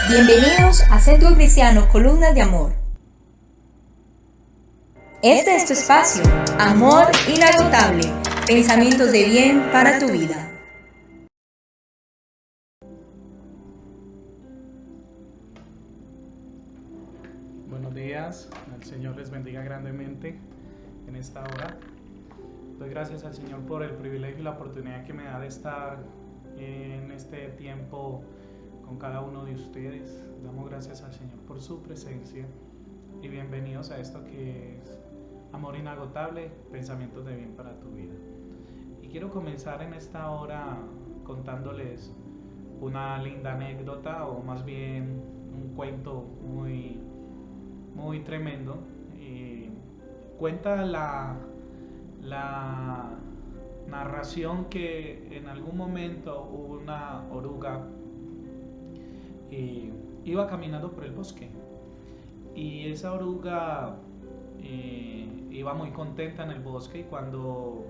Bienvenidos a Centro Cristiano Columnas de Amor. Este es tu espacio, amor inagotable, pensamientos de bien para tu vida. Buenos días, el Señor les bendiga grandemente en esta hora. Doy gracias al Señor por el privilegio y la oportunidad que me da de estar en este tiempo con cada uno de ustedes. Damos gracias al Señor por su presencia y bienvenidos a esto que es Amor Inagotable, Pensamientos de Bien para tu vida. Y quiero comenzar en esta hora contándoles una linda anécdota, o más bien un cuento muy tremendo. Cuenta la narración que en algún momento una oruga iba caminando por el bosque, y esa oruga iba muy contenta en el bosque, y cuando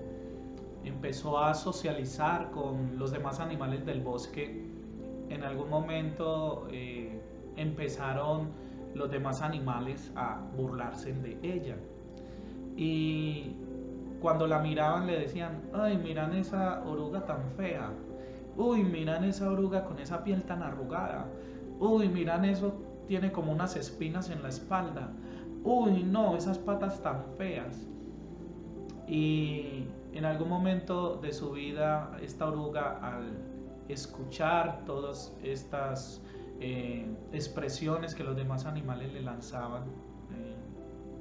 empezó a socializar con los demás animales del bosque, en algún momento empezaron los demás animales a burlarse de ella. Y cuando la miraban le decían: ay, miran esa oruga tan fea, uy, miran esa oruga con esa piel tan arrugada, uy, miran eso, tiene como unas espinas en la espalda, uy, no, esas patas tan feas. Y en algún momento de su vida, esta oruga, al escuchar todas estas expresiones que los demás animales le lanzaban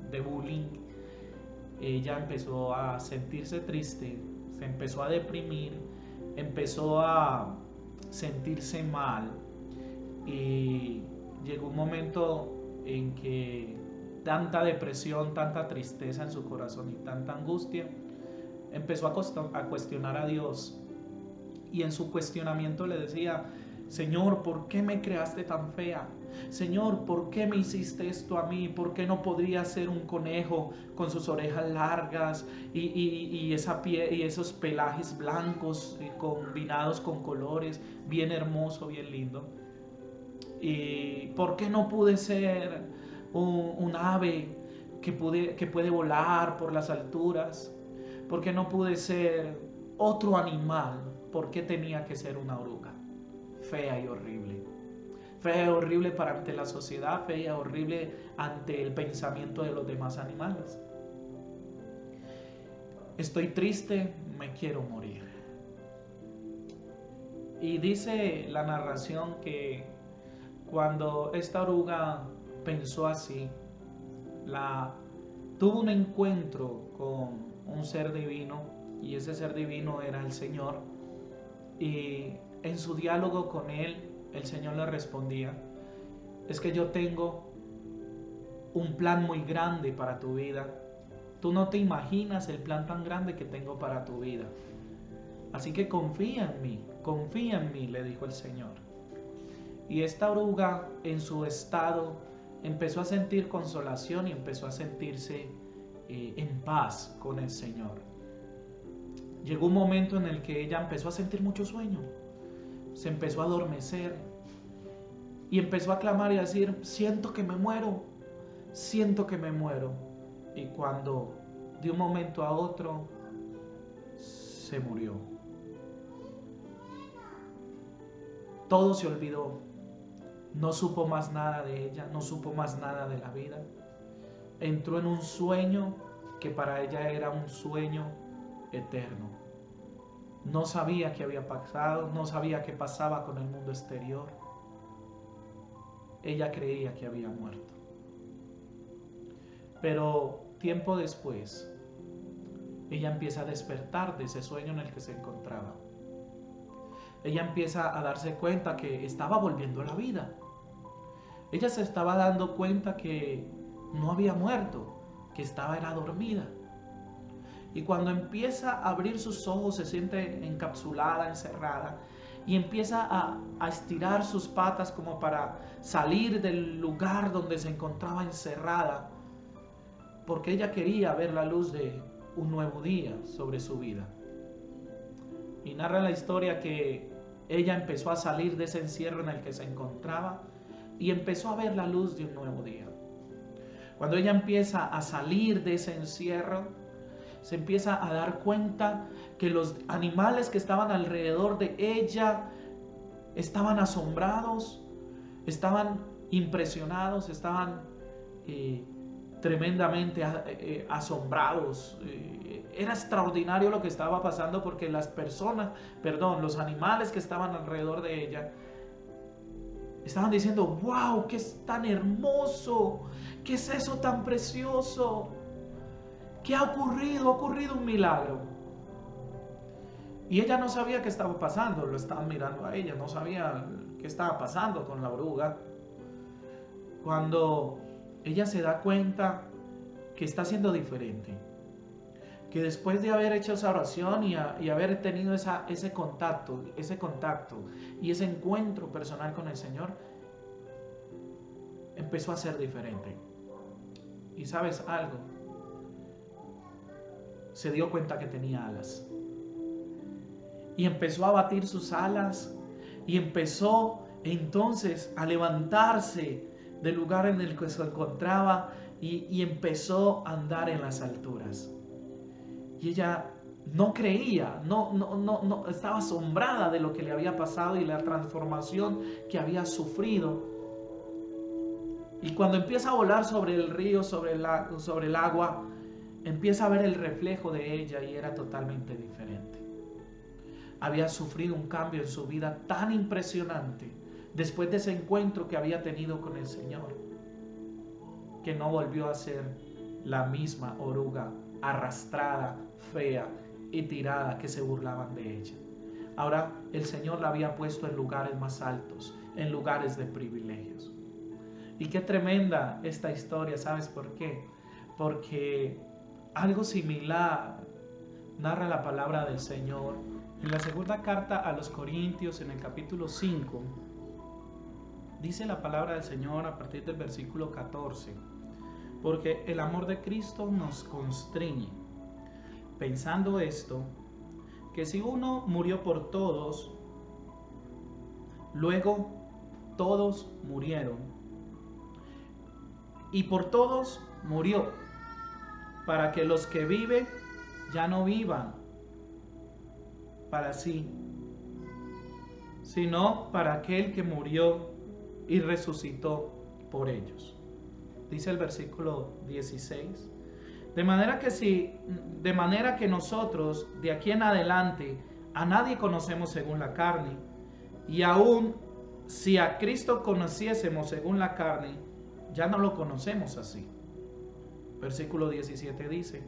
de bullying, ella empezó a sentirse triste, se empezó a deprimir, empezó a sentirse mal, y llegó un momento en que tanta depresión, tanta tristeza en su corazón y tanta angustia, empezó a cuestionar a Dios. Y en su cuestionamiento le decía: Señor, ¿por qué me creaste tan fea? Señor, ¿por qué me hiciste esto a mí? ¿Por qué no podría ser un conejo con sus orejas largas y esa piel y esos pelajes blancos combinados con colores, bien hermoso, bien lindo? ¿Y por qué no pude ser un ave que puede volar por las alturas? ¿Por qué no pude ser otro animal? ¿Por qué tenía que ser una oruga? Fea y horrible. Fea y horrible para ante la sociedad, fea y horrible ante el pensamiento de los demás animales. Estoy triste, me quiero morir. Y dice la narración que cuando esta oruga pensó así, tuvo un encuentro con un ser divino, y ese ser divino era el Señor. Y en su diálogo con él, el Señor le respondía: es que yo tengo un plan muy grande para tu vida. Tú no te imaginas el plan tan grande que tengo para tu vida. Así que confía en mí, le dijo el Señor. Y esta oruga, en su estado, empezó a sentir consolación y empezó a sentirse en paz con el Señor. Llegó un momento en el que ella empezó a sentir mucho sueño, se empezó a adormecer y empezó a clamar y a decir: siento que me muero, siento que me muero. Y cuando de un momento a otro se murió. Todo se olvidó. No supo más nada de ella, no supo más nada de la vida. Entró en un sueño que para ella era un sueño eterno. No sabía qué había pasado, no sabía qué pasaba con el mundo exterior. Ella creía que había muerto. Pero tiempo después, ella empieza a despertar de ese sueño en el que se encontraba. Ella empieza a darse cuenta que estaba volviendo a la vida. Ella se estaba dando cuenta que no había muerto, que era dormida. Y cuando empieza a abrir sus ojos, se siente encapsulada, encerrada, y empieza a estirar sus patas como para salir del lugar donde se encontraba encerrada, porque ella quería ver la luz de un nuevo día sobre su vida. Y narra la historia que ella empezó a salir de ese encierro en el que se encontraba, y empezó a ver la luz de un nuevo día. Cuando ella empieza a salir de ese encierro, se empieza a dar cuenta que los animales que estaban alrededor de ella estaban asombrados, estaban impresionados, estaban tremendamente asombrados. Era extraordinario lo que estaba pasando porque los animales que estaban alrededor de ella estaban diciendo: wow, ¿qué es tan hermoso? ¿Qué es eso tan precioso? ¿Qué ha ocurrido? Ha ocurrido un milagro. Y ella no sabía qué estaba pasando, lo estaban mirando a ella, no sabía qué estaba pasando con la oruga. Cuando ella se da cuenta que está siendo diferente, que después de haber hecho esa oración y haber tenido ese contacto y ese encuentro personal con el Señor, empezó a ser diferente. Y ¿sabes algo? Se dio cuenta que tenía alas. Y empezó a batir sus alas y empezó entonces a levantarse del lugar en el que se encontraba y empezó a andar en las alturas. Y ella no creía, no estaba asombrada de lo que le había pasado y la transformación que había sufrido. Y cuando empieza a volar sobre el río, sobre el agua, empieza a ver el reflejo de ella y era totalmente diferente. Había sufrido un cambio en su vida tan impresionante después de ese encuentro que había tenido con el Señor, que no volvió a ser la misma oruga arrastrada, fea y tirada que se burlaban de ella. Ahora el Señor la había puesto en lugares más altos, en lugares de privilegios. Y qué tremenda esta historia, ¿sabes por qué? Porque algo similar narra la palabra del Señor en la segunda carta a los Corintios, en el capítulo 5. Dice la palabra del Señor a partir del versículo 14: porque el amor de Cristo nos constriñe, pensando esto, que si uno murió por todos, luego todos murieron, y por todos murió, para que los que viven ya no vivan para sí, sino para aquel que murió y resucitó por ellos. Dice el versículo 16: de manera que nosotros de aquí en adelante a nadie conocemos según la carne, y aún si a Cristo conociésemos según la carne, ya no lo conocemos así. Versículo 17 dice: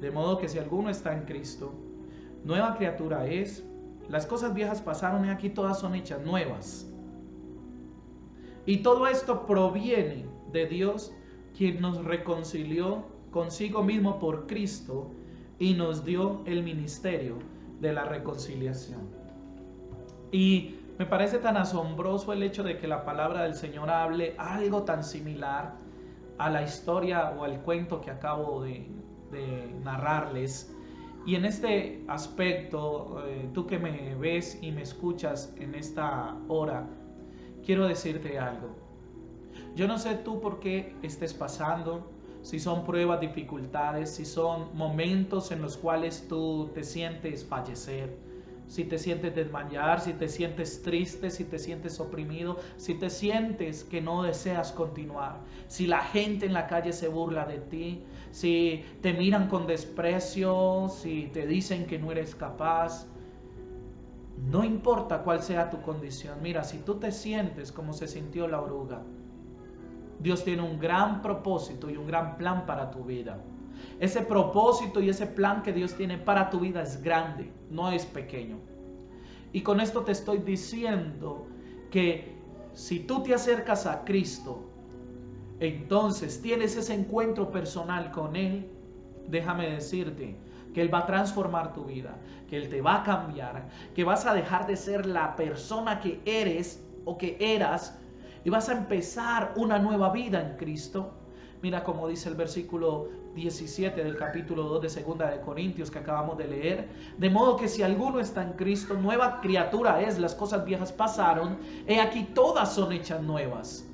de modo que si alguno está en Cristo, nueva criatura es, las cosas viejas pasaron y aquí todas son hechas nuevas. Y todo esto proviene de Dios, quien nos reconcilió consigo mismo por Cristo y nos dio el ministerio de la reconciliación. Y me parece tan asombroso el hecho de que la palabra del Señor hable algo tan similar a la historia o al cuento que acabo de narrarles. Y en este aspecto, tú que me ves y me escuchas en esta hora, quiero decirte algo. Yo no sé tú por qué estés pasando, si son pruebas, dificultades, si son momentos en los cuales tú te sientes fallecer, si te sientes desmayar, si te sientes triste, si te sientes oprimido, si te sientes que no deseas continuar, si la gente en la calle se burla de ti, si te miran con desprecio, si te dicen que no eres capaz. No importa cuál sea tu condición, mira, si tú te sientes como se sintió la oruga, Dios tiene un gran propósito y un gran plan para tu vida. Ese propósito y ese plan que Dios tiene para tu vida es grande, no es pequeño. Y con esto te estoy diciendo que si tú te acercas a Cristo, entonces tienes ese encuentro personal con Él, déjame decirte que Él va a transformar tu vida, que Él te va a cambiar, que vas a dejar de ser la persona que eres o que eras y vas a empezar una nueva vida en Cristo. Mira como dice el versículo 17 del capítulo 2 de Segunda de Corintios que acabamos de leer. De modo que si alguno está en Cristo, nueva criatura es, las cosas viejas pasaron, he aquí todas son hechas nuevas.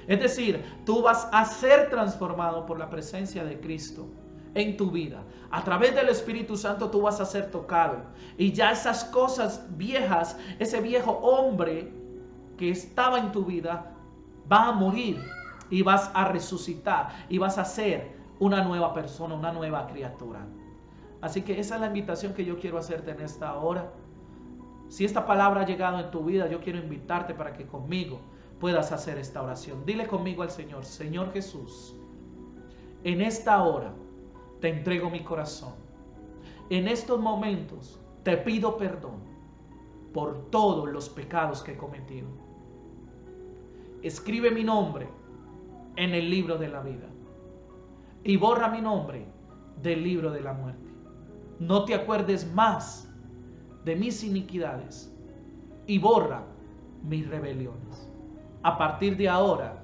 Es decir, tú vas a ser transformado por la presencia de Cristo en tu vida. A través del Espíritu Santo tú vas a ser tocado. Y ya esas cosas viejas, ese viejo hombre que estaba en tu vida, va a morir y vas a resucitar y vas a ser una nueva persona, una nueva criatura. Así que esa es la invitación que yo quiero hacerte en esta hora. Si esta palabra ha llegado en tu vida, yo quiero invitarte para que conmigo puedas hacer esta oración. Dile conmigo al Señor: Señor Jesús, en esta hora te entrego mi corazón. En estos momentos te pido perdón por todos los pecados que he cometido. Escribe mi nombre en el libro de la vida y borra mi nombre del libro de la muerte. No te acuerdes más de mis iniquidades y borra mis rebeliones. A partir de ahora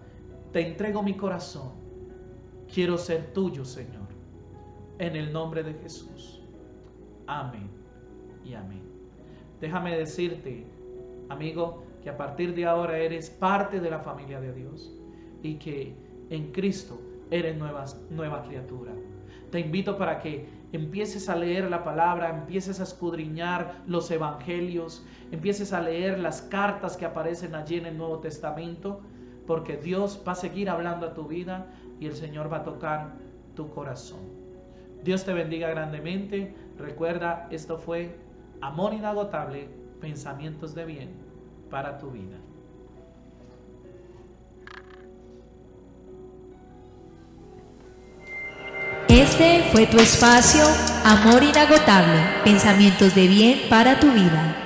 te entrego mi corazón. Quiero ser tuyo, Señor. En el nombre de Jesús. Amén y amén. Déjame decirte, amigo, que a partir de ahora eres parte de la familia de Dios y que en Cristo eres nueva criatura. Te invito para que empieces a leer la palabra, empieces a escudriñar los evangelios, empieces a leer las cartas que aparecen allí en el Nuevo Testamento, porque Dios va a seguir hablando a tu vida y el Señor va a tocar tu corazón. Dios te bendiga grandemente. Recuerda, esto fue Amor Inagotable, pensamientos de bien para tu vida. Este fue tu espacio, Amor Inagotable, pensamientos de bien para tu vida.